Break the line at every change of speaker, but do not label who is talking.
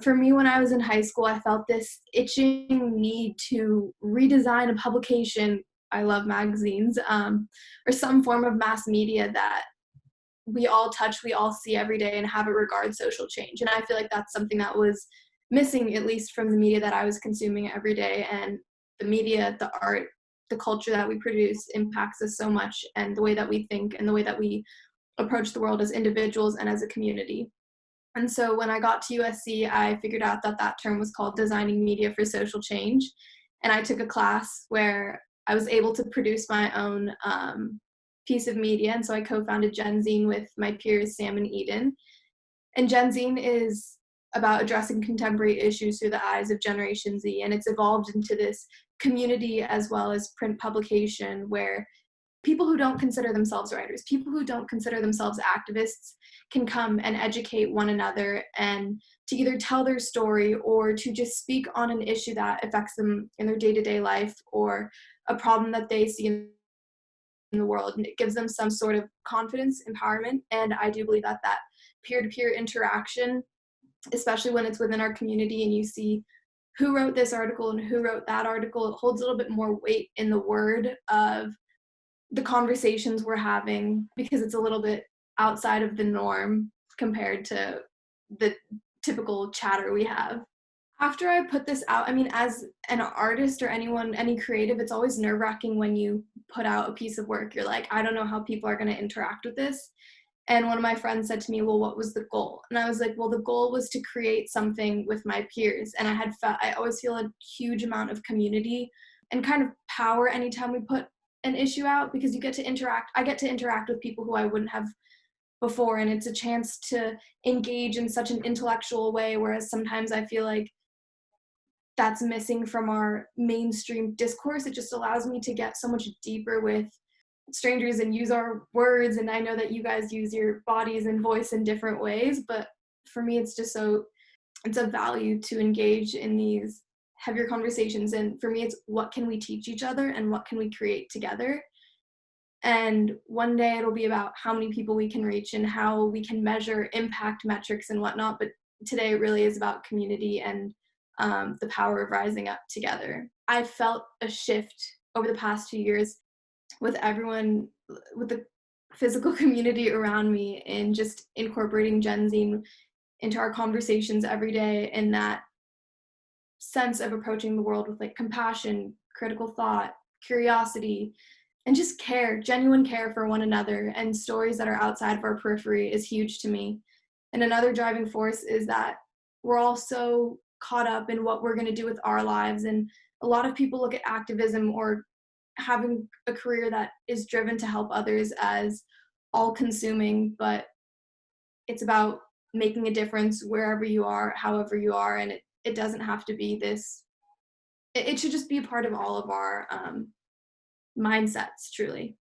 For me, when I was in high school, I felt this itching need to redesign a publication. I love magazines, or some form of mass media that we all touch, we all see every day and have it regard social change. And I feel like that's something that was missing, at least from the media that I was consuming every day. And the media, the art, the culture that we produce impacts us so much, and the way that we think and the way that we approach the world as individuals and as a community. And so when I got to USC, I figured out that that term was called Designing Media for Social Change. And I took a class where I was able to produce my own piece of media. And so I co-founded Genzine with my peers, Sam and Eden. And Genzine is about addressing contemporary issues through the eyes of Generation Z. And it's evolved into this community as well as print publication where people who don't consider themselves writers, people who don't consider themselves activists can come and educate one another and to either tell their story or to just speak on an issue that affects them in their day-to-day life or a problem that they see in the world. And it gives them some sort of confidence, empowerment. And I do believe that that peer-to-peer interaction, especially when it's within our community and you see who wrote this article and who wrote that article, it holds a little bit more weight in the word of the conversations we're having because it's a little bit outside of the norm compared to the typical chatter we have. After I put this out, I mean, as an artist or anyone, any creative, it's always nerve-wracking when you put out a piece of work. You're like, I don't know how people are going to interact with this. And one of my friends said to me, well, what was the goal? And I was like, well, the goal was to create something with my peers. And I always feel a huge amount of community and kind of power anytime we put an issue out because you get to interact. I get to interact with people who I wouldn't have before, and it's a chance to engage in such an intellectual way, whereas sometimes I feel like that's missing from our mainstream discourse. It just allows me to get so much deeper with strangers and use our words, and I know that you guys use your bodies and voice in different ways, but for me it's just it's a value to engage in these heavier conversations. And for me, it's what can we teach each other and what can we create together? And one day it'll be about how many people we can reach and how we can measure impact metrics and whatnot. But today it really is about community and the power of rising up together. I felt a shift over the past 2 years with everyone, with the physical community around me, in just incorporating Genzine into our conversations every day, and that sense of approaching the world with like compassion, critical thought, curiosity, and just care, genuine care for one another. And stories that are outside of our periphery is huge to me. And another driving force is that we're all so caught up in what we're going to do with our lives. And a lot of people look at activism or having a career that is driven to help others as all consuming, but it's about making a difference wherever you are, however you are. And it doesn't have to be this, it should just be a part of all of our mindsets, truly.